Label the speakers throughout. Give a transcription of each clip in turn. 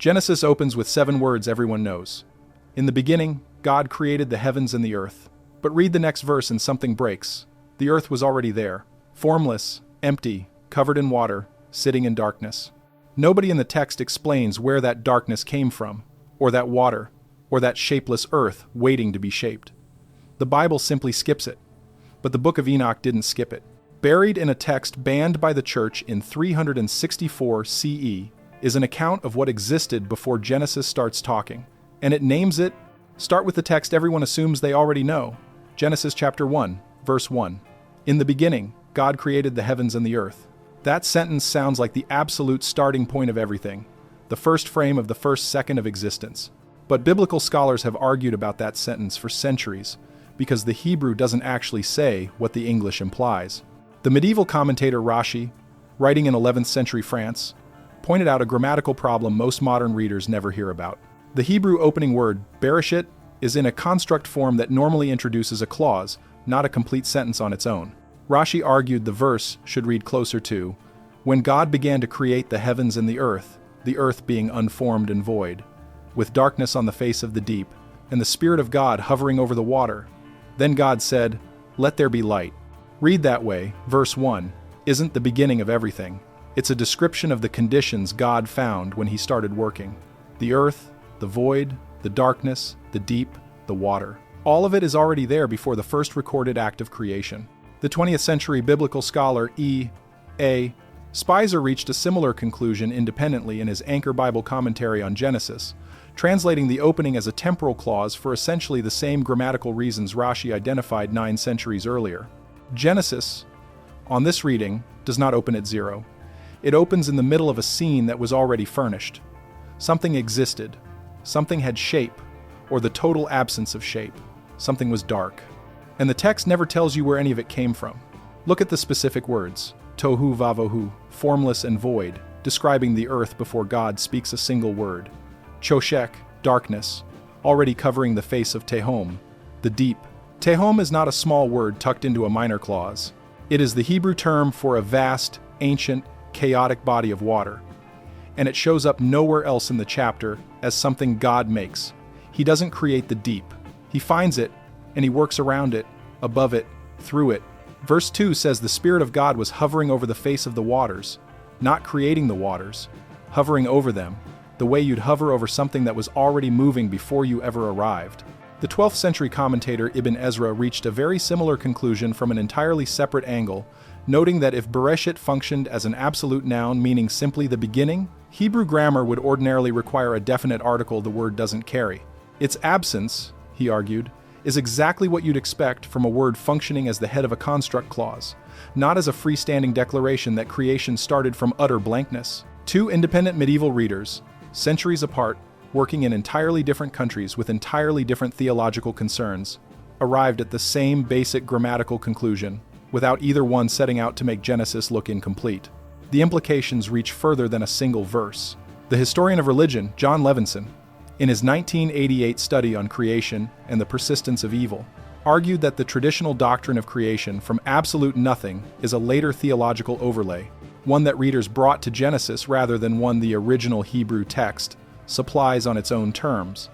Speaker 1: Genesis opens with 7 words everyone knows. In the beginning, God created the heavens and the earth. But read the next verse and something breaks. The earth was already there, formless, empty, covered in water, sitting in darkness. Nobody in the text explains where that darkness came from, or that water, or that shapeless earth waiting to be shaped. The Bible simply skips it. But the Book of Enoch didn't skip it. Buried in a text banned by the church in 364 CE is an account of what existed before Genesis starts talking. And it names it. Start with the text everyone assumes they already know. Genesis chapter 1, verse 1. In the beginning, God created the heavens and the earth. That sentence sounds like the absolute starting point of everything, the first frame of the first second of existence. But biblical scholars have argued about that sentence for centuries, because the Hebrew doesn't actually say what the English implies. The medieval commentator Rashi, writing in 11th century France, pointed out a grammatical problem most modern readers never hear about. The Hebrew opening word, bereshit, is in a construct form that normally introduces a clause, not a complete sentence on its own. Rashi argued the verse should read closer to, when God began to create the heavens and the earth being unformed and void, with darkness on the face of the deep, and the Spirit of God hovering over the water. Then God said, "Let there be light." Read that way, verse 1, isn't the beginning of everything. It's a description of the conditions God found when he started working. The earth, the void, the darkness, the deep, the water. All of it is already there before the first recorded act of creation. The 20th century biblical scholar E.A. Spicer reached a similar conclusion independently in his Anchor Bible commentary on Genesis, translating the opening as a temporal clause for essentially the same grammatical reasons Rashi identified 9 centuries earlier. Genesis, on this reading, does not open at 0. It opens in the middle of a scene that was already furnished. Something existed. Something had shape, or the total absence of shape. Something was dark. And the text never tells you where any of it came from. Look at the specific words, tohu vavohu, formless and void, describing the earth before God speaks a single word. Choshek, darkness, already covering the face of Tehom, the deep. Tehom is not a small word tucked into a minor clause. It is the Hebrew term for a vast, ancient, chaotic body of water. And it shows up nowhere else in the chapter as something God makes. He doesn't create the deep. He finds it, and he works around it, above it, through it. Verse 2 says the Spirit of God was hovering over the face of the waters, not creating the waters, hovering over them, the way you'd hover over something that was already moving before you ever arrived. The 12th century commentator Ibn Ezra reached a very similar conclusion from an entirely separate angle, noting that if Bereshit functioned as an absolute noun meaning simply the beginning, Hebrew grammar would ordinarily require a definite article the word doesn't carry. Its absence, he argued, is exactly what you'd expect from a word functioning as the head of a construct clause, not as a freestanding declaration that creation started from utter blankness. 2 independent medieval readers, centuries apart, working in entirely different countries with entirely different theological concerns, arrived at the same basic grammatical conclusion, without either one setting out to make Genesis look incomplete. The implications reach further than a single verse. The historian of religion, John Levinson, in his 1988 study on creation and the persistence of evil, argued that the traditional doctrine of creation from absolute nothing is a later theological overlay, one that readers brought to Genesis rather than one the original Hebrew text supplies on its own terms.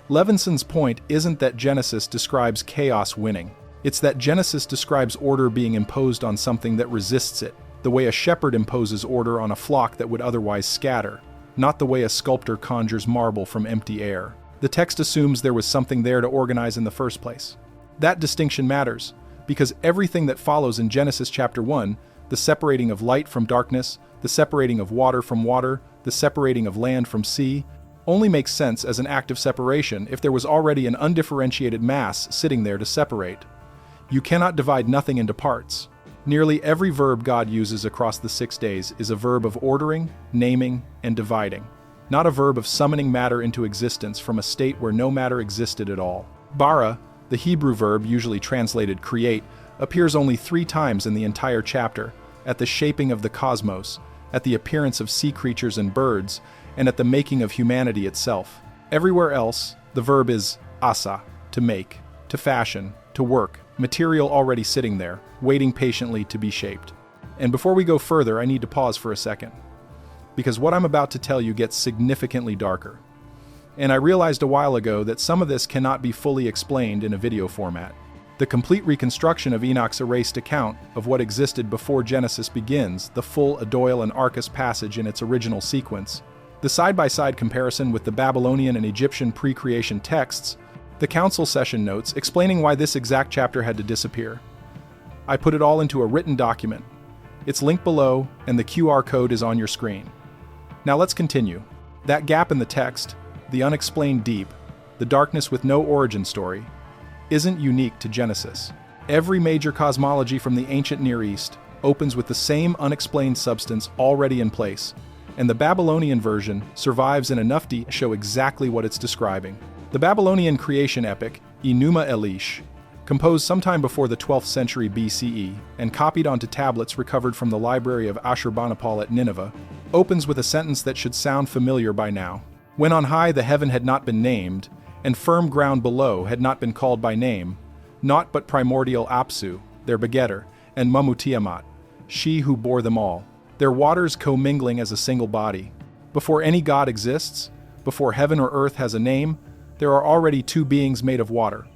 Speaker 1: Levinson's point isn't that Genesis describes chaos winning. It's that Genesis describes order being imposed on something that resists it, the way a shepherd imposes order on a flock that would otherwise scatter, not the way a sculptor conjures marble from empty air. The text assumes there was something there to organize in the first place. That distinction matters, because everything that follows in Genesis chapter 1, the separating of light from darkness, the separating of water from water, the separating of land from sea, only makes sense as an act of separation if there was already an undifferentiated mass sitting there to separate. You cannot divide nothing into parts. Nearly every verb God uses across the 6 days is a verb of ordering, naming, and dividing, not a verb of summoning matter into existence from a state where no matter existed at all. Bara, the Hebrew verb usually translated create, appears only 3 times in the entire chapter, at the shaping of the cosmos, at the appearance of sea creatures and birds, and at the making of humanity itself. Everywhere else, the verb is asa, to make, to fashion, to work, material already sitting there, waiting patiently to be shaped. And before we go further, I need to pause for a second. because what I'm about to tell you gets significantly darker. And I realized a while ago that some of this cannot be fully explained in a video format. The complete reconstruction of Enoch's erased account of what existed before Genesis begins, the full Adoil and Arcus passage in its original sequence, the side-by-side comparison with the Babylonian and Egyptian pre-creation texts, the council session notes explaining why this exact chapter had to disappear. I put it all into a written document. It's linked below, and the QR code is on your screen. Now let's continue. That gap in the text, the unexplained deep, the darkness with no origin story, isn't unique to Genesis. Every major cosmology from the ancient Near East opens with the same unexplained substance already in place, and the Babylonian version survives in enough to show exactly what it's describing. The Babylonian creation epic, Enuma Elish, composed sometime before the 12th century BCE and copied onto tablets recovered from the library of Ashurbanipal at Nineveh, opens with a sentence that should sound familiar by now. When on high the heaven had not been named, and firm ground below had not been called by name, naught but primordial Apsu, their begetter, and Mummu Tiamat, she who bore them all, their waters commingling as a single body. Before any god exists, before heaven or earth has a name, there are already two beings made of water.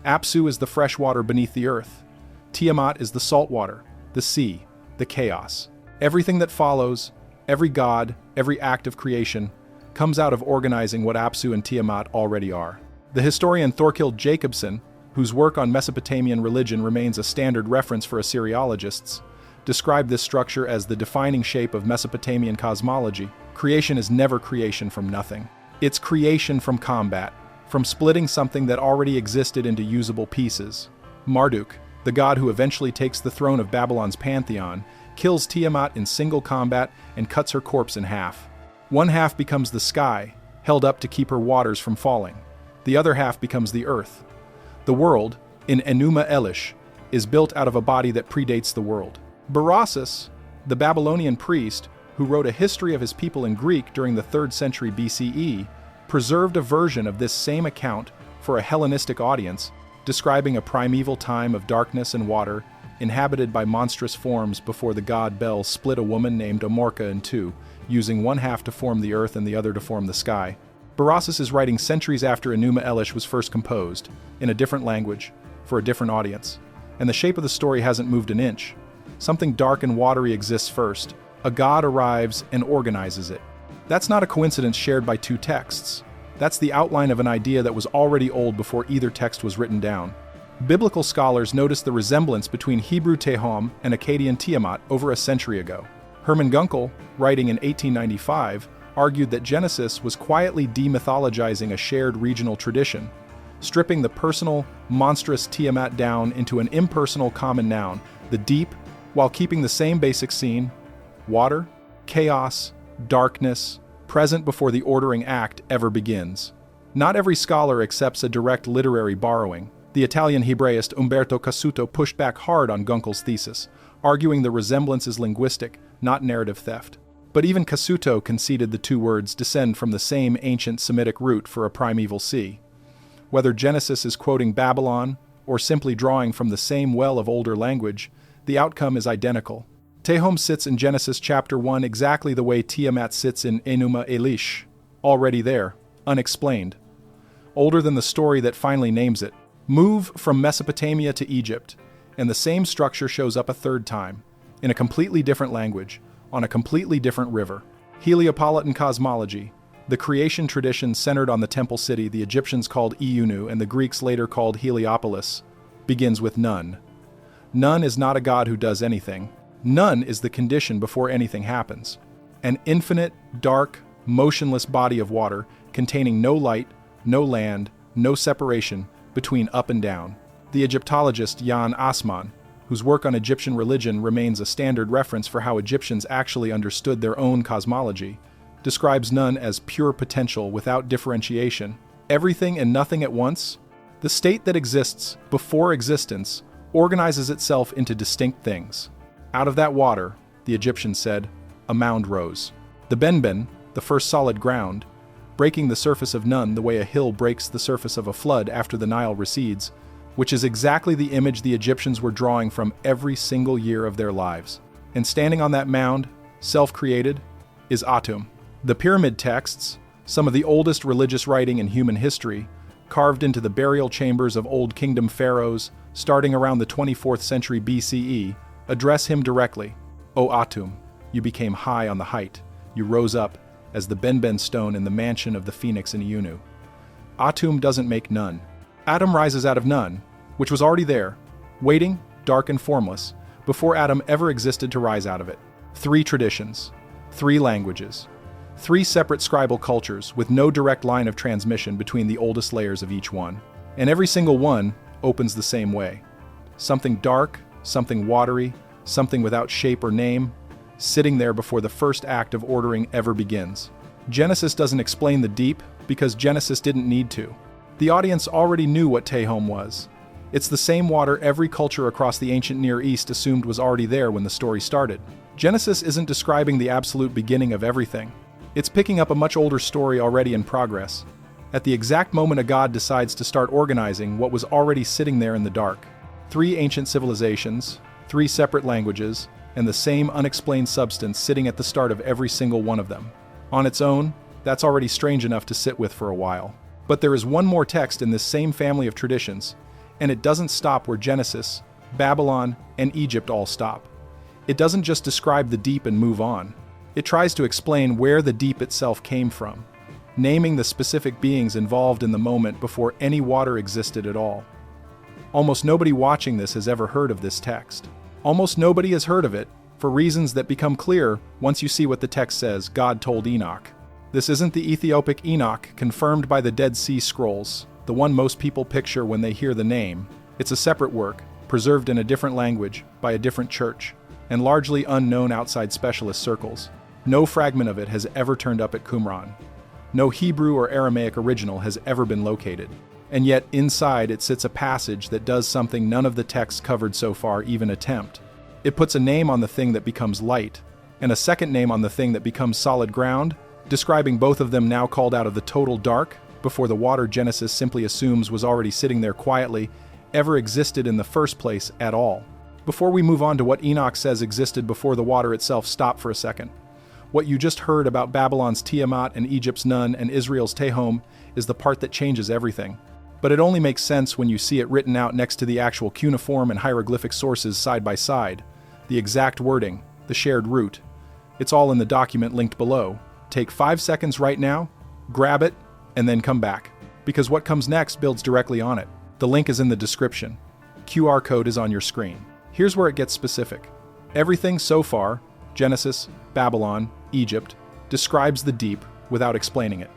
Speaker 1: Apsu is the fresh water beneath the earth. Tiamat is the salt water, the sea, the chaos. Everything that follows, every god, every act of creation, comes out of organizing what Apsu and Tiamat already are. The historian Thorkild Jacobsen, whose work on Mesopotamian religion remains a standard reference for Assyriologists, described this structure as the defining shape of Mesopotamian cosmology. Creation is never creation from nothing. It's creation from combat, from splitting something that already existed into usable pieces. Marduk, the god who eventually takes the throne of Babylon's pantheon, kills Tiamat in single combat and cuts her corpse in half. One half becomes the sky, held up to keep her waters from falling. The other half becomes the earth. The world, in Enuma Elish, is built out of a body that predates the world. Berossus, the Babylonian priest, who wrote a history of his people in Greek during the 3rd century BCE, preserved a version of this same account for a Hellenistic audience, describing a primeval time of darkness and water, inhabited by monstrous forms before the god Bel split a woman named Amorka in two, using one half to form the earth and the other to form the sky. Berossus is writing centuries after Enuma Elish was first composed, in a different language, for a different audience, and the shape of the story hasn't moved an inch. Something dark and watery exists first. A god arrives and organizes it. That's not a coincidence shared by two texts. That's the outline of an idea that was already old before either text was written down. Biblical scholars noticed the resemblance between Hebrew Tehom and Akkadian Tiamat over a century ago. Hermann Gunkel, writing in 1895, argued that Genesis was quietly demythologizing a shared regional tradition, stripping the personal, monstrous Tiamat down into an impersonal common noun, the deep, while keeping the same basic scene: water, chaos, darkness, present before the ordering act ever begins. Not every scholar accepts a direct literary borrowing. The Italian Hebraist Umberto Cassuto pushed back hard on Gunkel's thesis, arguing the resemblance is linguistic, not narrative theft. But even Cassuto conceded the two words descend from the same ancient Semitic root for a primeval sea. Whether Genesis is quoting Babylon or simply drawing from the same well of older language, the outcome is identical. Tehom sits in Genesis chapter 1 exactly the way Tiamat sits in Enuma Elish, already there, unexplained. Older than the story that finally names it. Move from Mesopotamia to Egypt, and the same structure shows up a third time, in a completely different language, on a completely different river. Heliopolitan cosmology, the creation tradition centered on the temple city the Egyptians called Iunu and the Greeks later called Heliopolis, begins with Nun. Nun is not a god who does anything. None is the condition before anything happens. An infinite, dark, motionless body of water containing no light, no land, no separation between up and down. The Egyptologist Jan Assmann, whose work on Egyptian religion remains a standard reference for how Egyptians actually understood their own cosmology, describes Nun as pure potential without differentiation, everything and nothing at once. The state that exists before existence organizes itself into distinct things. Out of that water, the Egyptians said, a mound rose. The Benben, the first solid ground, breaking the surface of Nun the way a hill breaks the surface of a flood after the Nile recedes, which is exactly the image the Egyptians were drawing from every single year of their lives. And standing on that mound, self-created, is Atum. The pyramid texts, some of the oldest religious writing in human history, carved into the burial chambers of Old Kingdom pharaohs starting around the 24th century BCE, address him directly. O Atum, you became high on the height. You rose up as the Benben stone in the mansion of the phoenix in Iunu. Atum doesn't make none. Adam rises out of none, which was already there, waiting, dark and formless, before Adam ever existed to rise out of it. 3 traditions, 3 languages, 3 separate scribal cultures with no direct line of transmission between the oldest layers of each one. And every single one opens the same way. Something dark, something watery, something without shape or name, sitting there before the first act of ordering ever begins. Genesis doesn't explain the deep because Genesis didn't need to. The audience already knew what Tehom was. It's the same water every culture across the ancient Near East assumed was already there when the story started. Genesis isn't describing the absolute beginning of everything. It's picking up a much older story already in progress, at the exact moment a god decides to start organizing what was already sitting there in the dark. 3 ancient civilizations, 3 separate languages, and the same unexplained substance sitting at the start of every single one of them. On its own, that's already strange enough to sit with for a while. But there is one more text in this same family of traditions, and it doesn't stop where Genesis, Babylon, and Egypt all stop. It doesn't just describe the deep and move on. It tries to explain where the deep itself came from, naming the specific beings involved in the moment before any water existed at all. Almost nobody watching this has ever heard of this text. Almost nobody has heard of it, for reasons that become clear once you see what the text says God told Enoch. This isn't the Ethiopic Enoch confirmed by the Dead Sea Scrolls, the one most people picture when they hear the name. It's a separate work, preserved in a different language, by a different church, and largely unknown outside specialist circles. No fragment of it has ever turned up at Qumran. No Hebrew or Aramaic original has ever been located. And yet inside it sits a passage that does something none of the texts covered so far even attempt. It puts a name on the thing that becomes light, and a second name on the thing that becomes solid ground, describing both of them now called out of the total dark, before the water Genesis simply assumes was already sitting there quietly, ever existed in the first place at all. Before we move on to what Enoch says existed before the water itself, stop for a second. What you just heard about Babylon's Tiamat and Egypt's Nun and Israel's Tehom is the part that changes everything. But it only makes sense when you see it written out next to the actual cuneiform and hieroglyphic sources side by side, the exact wording, the shared root. It's all in the document linked below. Take 5 seconds right now, grab it, and then come back, because what comes next builds directly on it. The link is in the description. QR code is on your screen. Here's where it gets specific. Everything so far, Genesis, Babylon, Egypt, describes the deep without explaining it.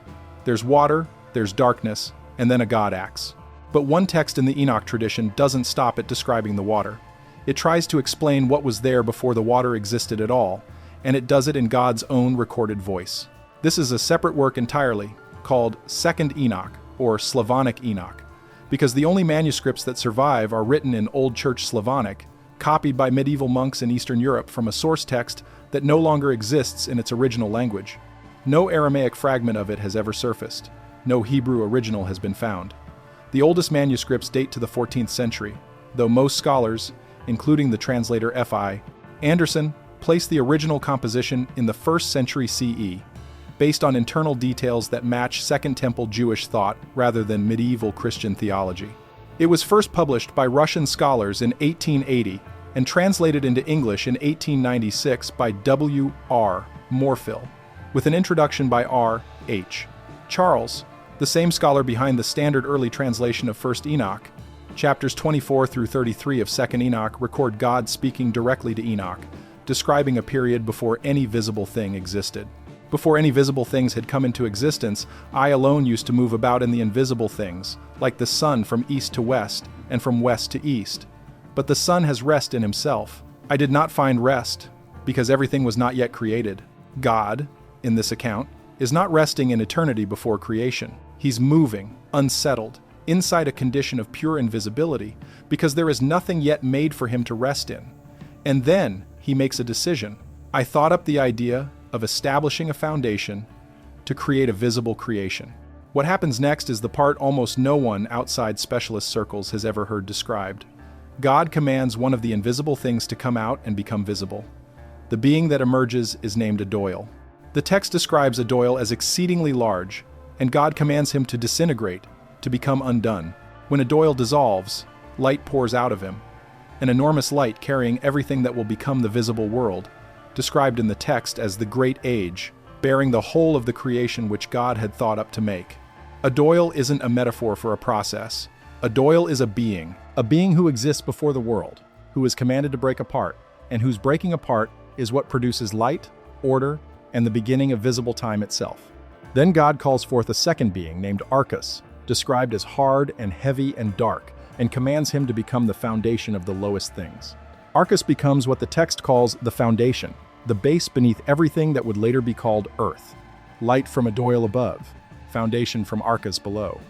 Speaker 1: There's water, there's darkness, and then a god acts. But one text in the Enoch tradition doesn't stop at describing the water. It tries to explain what was there before the water existed at all, and it does it in God's own recorded voice. This is a separate work entirely, called Second Enoch, or Slavonic Enoch, because the only manuscripts that survive are written in Old Church Slavonic, copied by medieval monks in Eastern Europe from a source text that no longer exists in its original language. No Aramaic fragment of it has ever surfaced. No Hebrew original has been found. The oldest manuscripts date to the 14th century, though most scholars, including the translator F.I. Anderson, place the original composition in the 1st century CE, based on internal details that match Second Temple Jewish thought rather than medieval Christian theology. It was first published by Russian scholars in 1880 and translated into English in 1896 by W.R. Morfill, with an introduction by R.H. Charles, the same scholar behind the standard early translation of First Enoch. Chapters 24 through 33 of Second Enoch record God speaking directly to Enoch, describing a period before any visible thing existed. Before any visible things had come into existence, I alone used to move about in the invisible things, like the sun from east to west, and from west to east. But the sun has rest in himself. I did not find rest, because everything was not yet created. God, in this account, is not resting in eternity before creation. He's moving, unsettled, inside a condition of pure invisibility, because there is nothing yet made for him to rest in. And then he makes a decision. I thought up the idea of establishing a foundation to create a visible creation. What happens next is the part almost no one outside specialist circles has ever heard described. God commands one of the invisible things to come out and become visible. The being that emerges is named a Doyle. The text describes a doyle as exceedingly large, and God commands him to disintegrate, to become undone. When a doyle dissolves, light pours out of him, an enormous light carrying everything that will become the visible world, described in the text as the Great Age, bearing the whole of the creation which God had thought up to make. A doyle isn't a metaphor for a process. A doyle is a being who exists before the world, who is commanded to break apart, and whose breaking apart is what produces light, order, and the beginning of visible time itself. Then God calls forth a second being named Arcus, described as hard and heavy and dark, and commands him to become the foundation of the lowest things. Arcus becomes what the text calls the foundation, the base beneath everything that would later be called earth. Light from a doyle above, foundation from Arcus below.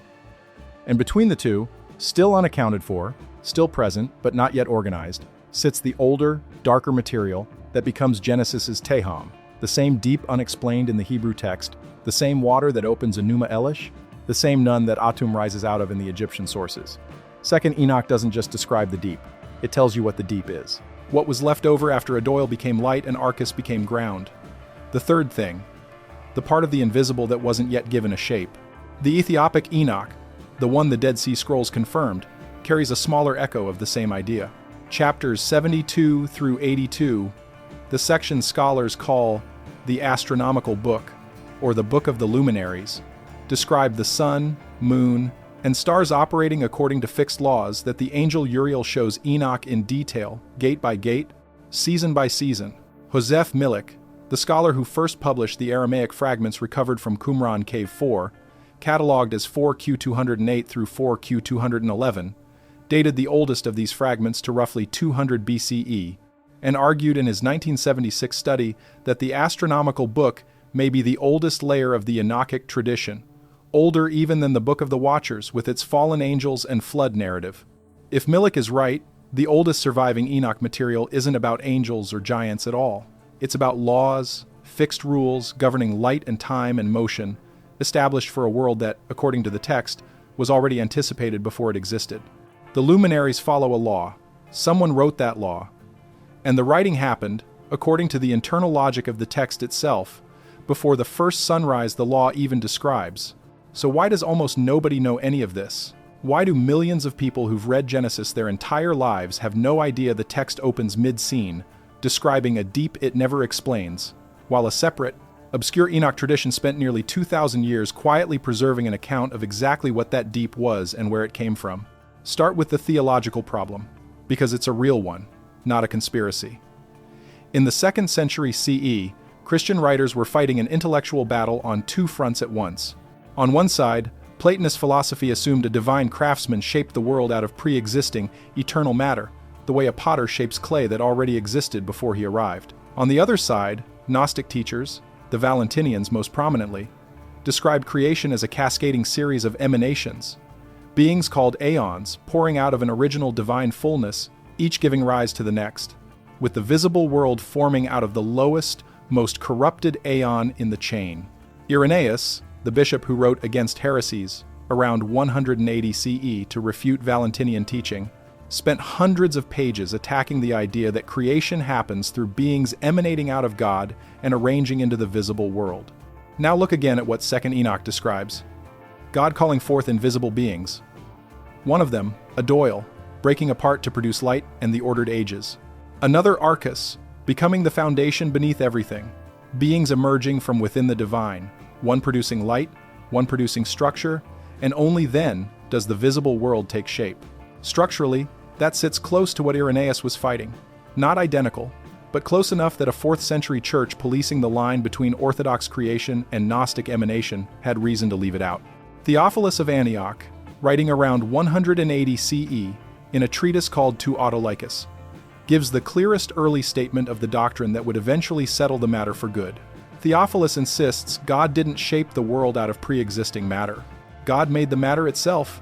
Speaker 1: And between the two, still unaccounted for, still present but not yet organized, sits the older, darker material that becomes Genesis's Tehom, the same deep unexplained in the Hebrew text, the same water that opens Enuma Elish, the same nun that Atum rises out of in the Egyptian sources. Second Enoch doesn't just describe the deep, it tells you what the deep is. What was left over after a doyle became light and Arcus became ground. The third thing, the part of the invisible that wasn't yet given a shape. The Ethiopic Enoch, the one the Dead Sea Scrolls confirmed, carries a smaller echo of the same idea. Chapters 72 through 82, the section scholars call the astronomical book, or the Book of the Luminaries, describe the sun, moon, and stars operating according to fixed laws that the angel Uriel shows Enoch in detail, gate by gate, season by season. Joseph Milik, the scholar who first published the Aramaic fragments recovered from Qumran Cave 4, catalogued as 4Q208 through 4Q211, dated the oldest of these fragments to roughly 200 BCE, and argued in his 1976 study that the astronomical book may be the oldest layer of the Enochic tradition, older even than the Book of the Watchers with its fallen angels and flood narrative. If Milik is right, the oldest surviving Enoch material isn't about angels or giants at all. It's about laws, fixed rules governing light and time and motion, established for a world that, according to the text, was already anticipated before it existed. The luminaries follow a law. Someone wrote that law. And the writing happened, according to the internal logic of the text itself, before the first sunrise the law even describes. So why does almost nobody know any of this? Why do millions of people who've read Genesis their entire lives have no idea the text opens mid-scene, describing a deep it never explains, while a separate, obscure Enoch tradition spent nearly 2,000 years quietly preserving an account of exactly what that deep was and where it came from? Start with the theological problem, because it's a real one, not a conspiracy. In the 2nd century CE, Christian writers were fighting an intellectual battle on two fronts at once. On one side, Platonist philosophy assumed a divine craftsman shaped the world out of pre-existing, eternal matter, the way a potter shapes clay that already existed before he arrived. On the other side, Gnostic teachers, the Valentinians most prominently, described creation as a cascading series of emanations, beings called aeons pouring out of an original divine fullness, each giving rise to the next, with the visible world forming out of the lowest, most corrupted aeon in the chain. Irenaeus, the bishop who wrote Against Heresies around 180 CE to refute Valentinian teaching, spent hundreds of pages attacking the idea that creation happens through beings emanating out of God and arranging into the visible world. Now look again at what 2nd Enoch describes. God calling forth invisible beings. One of them, a doyle, breaking apart to produce light and the ordered ages. Another Arcus, becoming the foundation beneath everything, beings emerging from within the divine, one producing light, one producing structure, and only then does the visible world take shape. Structurally, that sits close to what Irenaeus was fighting. Not identical, but close enough that a 4th century church policing the line between Orthodox creation and Gnostic emanation had reason to leave it out. Theophilus of Antioch, writing around 180 CE in a treatise called To Autolycus, gives the clearest early statement of the doctrine that would eventually settle the matter for good. Theophilus insists God didn't shape the world out of pre-existing matter. God made the matter itself,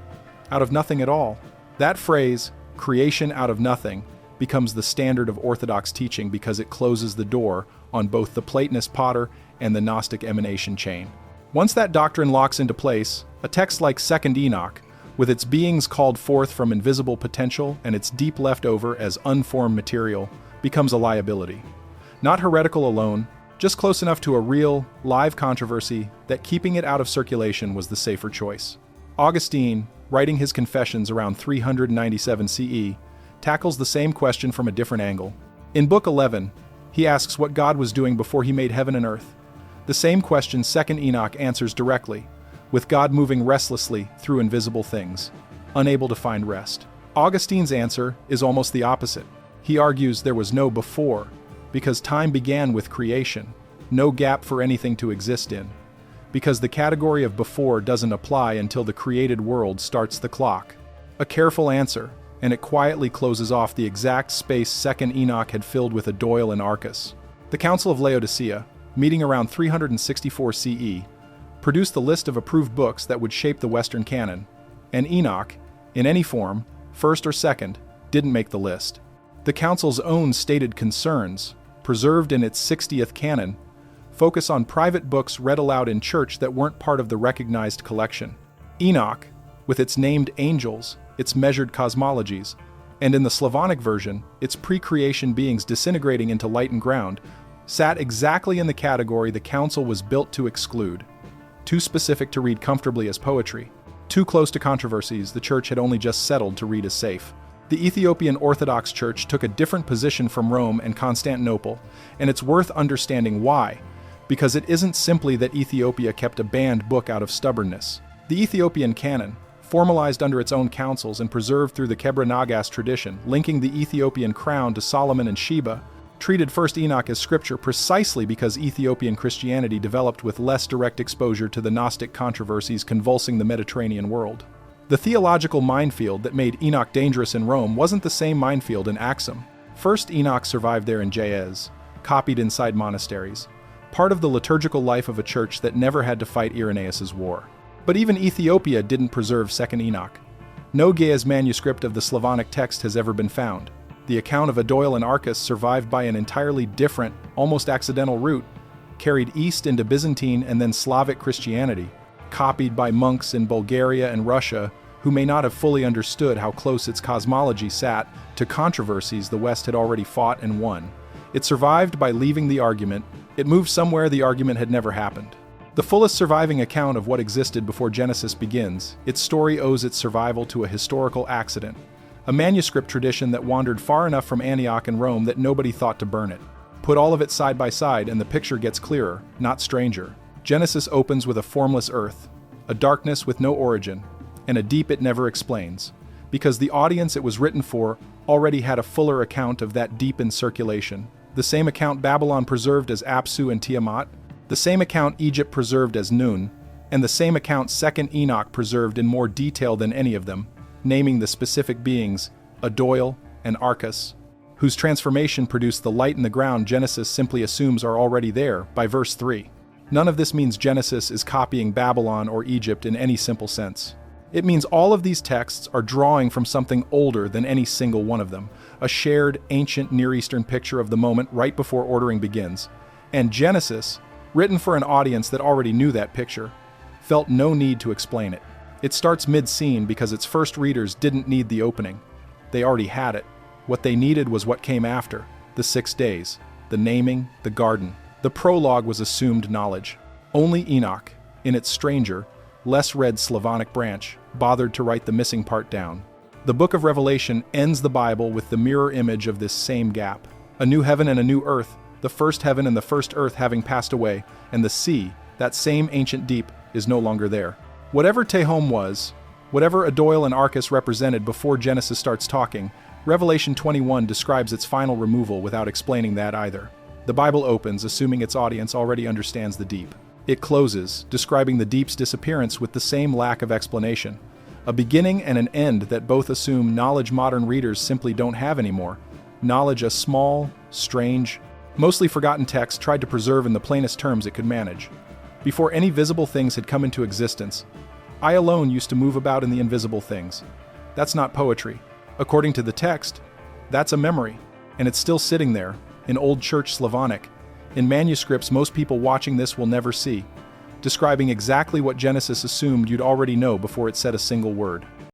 Speaker 1: out of nothing at all. That phrase, creation out of nothing, becomes the standard of Orthodox teaching because it closes the door on both the Platonist potter and the Gnostic emanation chain. Once that doctrine locks into place, a text like 2nd Enoch, with its beings called forth from invisible potential and its deep leftover as unformed material, becomes a liability. Not heretical alone, just close enough to a real, live controversy that keeping it out of circulation was the safer choice. Augustine, writing his Confessions around 397 CE, tackles the same question from a different angle. In Book 11, he asks what God was doing before he made heaven and earth. The same question 2nd Enoch answers directly, with God moving restlessly through invisible things, unable to find rest. Augustine's answer is almost the opposite. He argues there was no before, because time began with creation, no gap for anything to exist in, because the category of before doesn't apply until the created world starts the clock. A careful answer, and it quietly closes off the exact space 2nd Enoch had filled with Adoyle and Arcus. The Council of Laodicea, meeting around 364 CE, produced the list of approved books that would shape the Western canon, and Enoch, in any form, first or second, didn't make the list. The Council's own stated concerns, preserved in its 60th canon, focus on private books read aloud in church that weren't part of the recognized collection. Enoch, with its named angels, its measured cosmologies, and in the Slavonic version, its pre-creation beings disintegrating into light and ground, sat exactly in the category the Council was built to exclude. Too specific to read comfortably as poetry, too close to controversies the Church had only just settled to read as safe. The Ethiopian Orthodox Church took a different position from Rome and Constantinople, and it's worth understanding why, because it isn't simply that Ethiopia kept a banned book out of stubbornness. The Ethiopian canon, formalized under its own councils and preserved through the Kebra Nagas tradition, linking the Ethiopian crown to Solomon and Sheba, treated 1st Enoch as scripture precisely because Ethiopian Christianity developed with less direct exposure to the Gnostic controversies convulsing the Mediterranean world. The theological minefield that made Enoch dangerous in Rome wasn't the same minefield in Axum. 1st Enoch survived there in Jaez, copied inside monasteries, part of the liturgical life of a church that never had to fight Irenaeus' war. But even Ethiopia didn't preserve 2nd Enoch. No Ge'ez manuscript of the Slavonic text has ever been found. The account of Adoyle and Arcus survived by an entirely different, almost accidental route, carried east into Byzantine and then Slavic Christianity, copied by monks in Bulgaria and Russia who may not have fully understood how close its cosmology sat to controversies the West had already fought and won. It survived by leaving the argument. It moved somewhere the argument had never happened. The fullest surviving account of what existed before Genesis begins, its story owes its survival to a historical accident, a manuscript tradition that wandered far enough from Antioch and Rome that nobody thought to burn it. Put all of it side by side and the picture gets clearer, not stranger. Genesis opens with a formless earth, a darkness with no origin, and a deep it never explains, because the audience it was written for already had a fuller account of that deep in circulation. The same account Babylon preserved as Apsu and Tiamat, the same account Egypt preserved as Nun, and the same account 2nd Enoch preserved in more detail than any of them, naming the specific beings, Adoyle and Arcus, whose transformation produced the light in the ground Genesis simply assumes are already there by verse 3. None of this means Genesis is copying Babylon or Egypt in any simple sense. It means all of these texts are drawing from something older than any single one of them, a shared, ancient Near Eastern picture of the moment right before ordering begins. And Genesis, written for an audience that already knew that picture, felt no need to explain it. It starts mid-scene because its first readers didn't need the opening. They already had it. What they needed was what came after, the 6 days, the naming, the garden. The prologue was assumed knowledge. Only Enoch, in its stranger, less read Slavonic branch, bothered to write the missing part down. The book of Revelation ends the Bible with the mirror image of this same gap. A new heaven and a new earth, the first heaven and the first earth having passed away, and the sea, that same ancient deep, is no longer there. Whatever Tehom was, whatever Adoyle and Arcus represented before Genesis starts talking, Revelation 21 describes its final removal without explaining that either. The Bible opens, assuming its audience already understands the deep. It closes, describing the deep's disappearance with the same lack of explanation. A beginning and an end that both assume knowledge modern readers simply don't have anymore. Knowledge a small, strange, mostly forgotten text tried to preserve in the plainest terms it could manage. Before any visible things had come into existence, I alone used to move about in the invisible things. That's not poetry. According to the text, that's a memory, and it's still sitting there, in Old Church Slavonic, in manuscripts most people watching this will never see, describing exactly what Genesis assumed you'd already know before it said a single word.